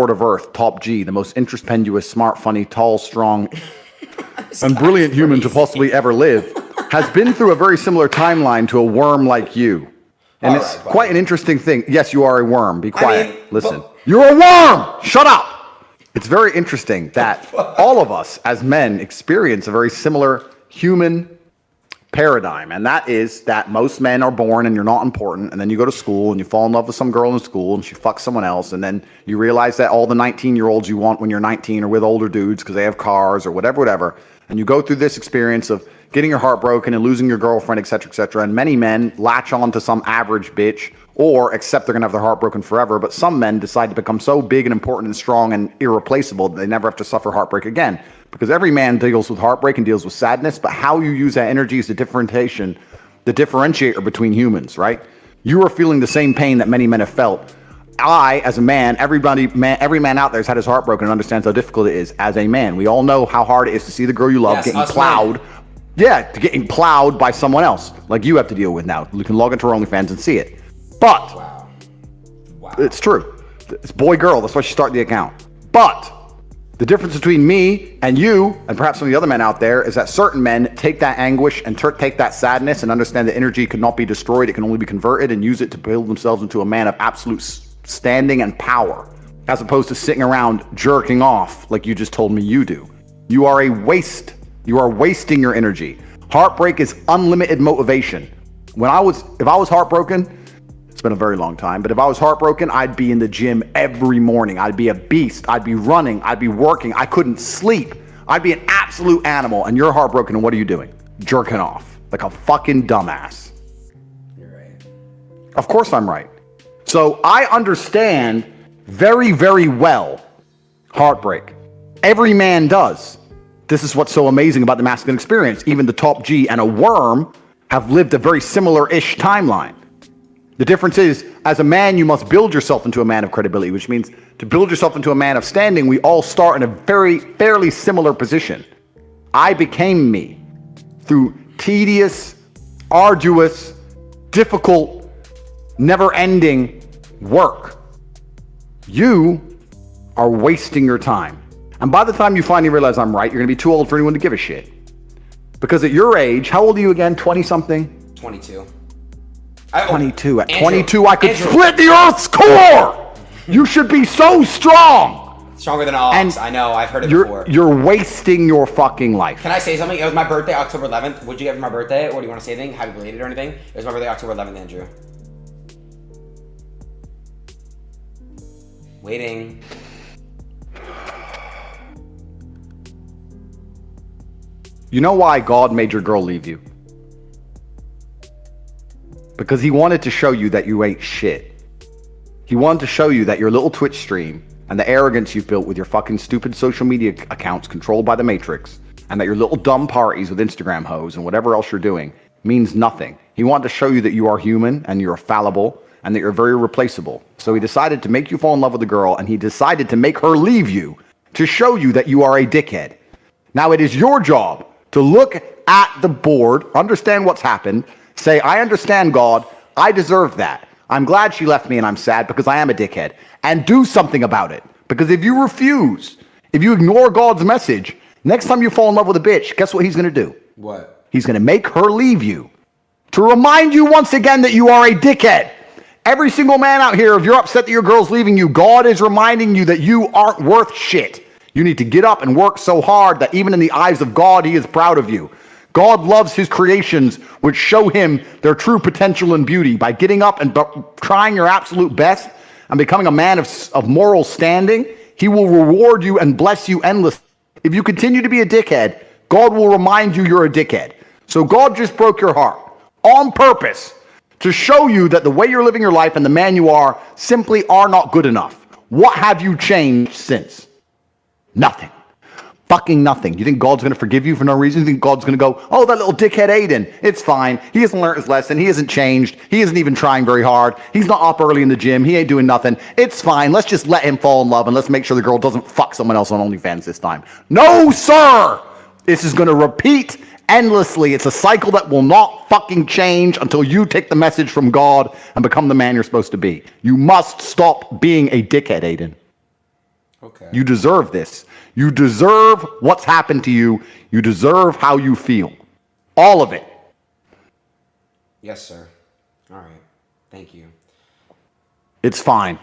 lord of Earth, top G, the most introspective, smart, funny, tall, strong, and brilliant human to possibly ever live, has been through a very similar timeline to a worm like you. And it's quite an interesting thing. Yes, you are a worm. Be quiet. Listen. You're a worm! Shut up! It's very interesting that all of us as men experience a very similar human paradigm, and that is that most men are born and you're not important, and then you go to school and you fall in love with some girl in school and she fucks someone else, and then you realize that all the 19-year-olds you want when you're 19 are with older dudes because they have cars or whatever, and you go through this experience of getting your heart broken and losing your girlfriend, etc., and many men latch on to some average bitch or accept they're gonna have their heart broken forever, but some men decide to become so big and important and strong and irreplaceable that they never have to suffer heartbreak again. Because every man deals with heartbreak and deals with sadness, but how you use that energy is the differentiator between humans, right? You are feeling the same pain that many men have felt. I, as a man, every man out there has had his heart broken and understands how difficult it is as a man. We all know how hard it is to see the girl you love getting plowed. Yeah, getting plowed by someone else, like you have to deal with now. You can log into her OnlyFans and see it. But, it's true. It's boy-girl, that's why she started the account. But, the difference between me and you, and perhaps some of the other men out there, is that certain men take that anguish and take that sadness and understand that energy could not be destroyed, it can only be converted, and use it to build themselves into a man of absolute standing and power, as opposed to sitting around jerking off like you just told me you do. You are a waste. You are wasting your energy. Heartbreak is unlimited motivation. If I was heartbroken, it's been a very long time, but if I was heartbroken, I'd be in the gym every morning. I'd be a beast. I'd be running. I'd be working. I couldn't sleep. I'd be an absolute animal. And you're heartbroken, and what are you doing? Jerking off like a fucking dumbass. You're right. Of course I'm right. So I understand very, very well heartbreak. Every man does. This is what's so amazing about the masculine experience. Even the top G and a worm have lived a very similar-ish timeline. The difference is, as a man, you must build yourself into a man of credibility, which means to build yourself into a man of standing, we all start in a fairly similar position. I became me through tedious, arduous, difficult, never-ending work. You are wasting your time. And by the time you finally realize I'm right, you're going to be too old for anyone to give a shit. Because at your age, how old are you again? 20-something? 22. 22. At 22, I could split the Earth's core! You should be so strong! Stronger than all. I know, I've heard it before. You're wasting your fucking life. Can I say something? It was my birthday, October 11th. Would you give me my birthday? Or do you want to say anything? Happy belated or anything? It was my birthday, October 11th, Andrew. Waiting. You know why God made your girl leave you? Because he wanted to show you that you ain't shit. He wanted to show you that your little Twitch stream and the arrogance you've built with your fucking stupid social media accounts controlled by the Matrix, and that your little dumb parties with Instagram hoes and whatever else you're doing means nothing. He wanted to show you that you are human and you're fallible and that you're very replaceable. So he decided to make you fall in love with a girl, and he decided to make her leave you to show you that you are a dickhead. Now it is your job to look at the board, understand what's happened, say, I understand, God, I deserve that. I'm glad she left me and I'm sad because I am a dickhead. And do something about it. Because if you refuse, if you ignore God's message, next time you fall in love with a bitch, guess what he's going to do? What? He's going to make her leave you. To remind you once again that you are a dickhead. Every single man out here, if you're upset that your girl's leaving you, God is reminding you that you aren't worth shit. You need to get up and work so hard that even in the eyes of God, he is proud of you. God loves his creations, which show him their true potential and beauty. By getting up and trying your absolute best and becoming a man of moral standing, he will reward you and bless you endlessly. If you continue to be a dickhead, God will remind you you're a dickhead. So God just broke your heart on purpose to show you that the way you're living your life and the man you are simply are not good enough. What have you changed since? Nothing. Fucking nothing. You think God's going to forgive you for no reason? You think God's going to go, oh, that little dickhead Aiden, it's fine. He hasn't learned his lesson. He hasn't changed. He isn't even trying very hard. He's not up early in the gym. He ain't doing nothing. It's fine. Let's just let him fall in love and let's make sure the girl doesn't fuck someone else on OnlyFans this time. No, sir! This is going to repeat endlessly. It's a cycle that will not fucking change until you take the message from God and become the man you're supposed to be. You must stop being a dickhead, Aiden. Okay. You deserve this. You deserve what's happened to you. You deserve how you feel. All of it. Yes, sir. All right. Thank you. It's fine.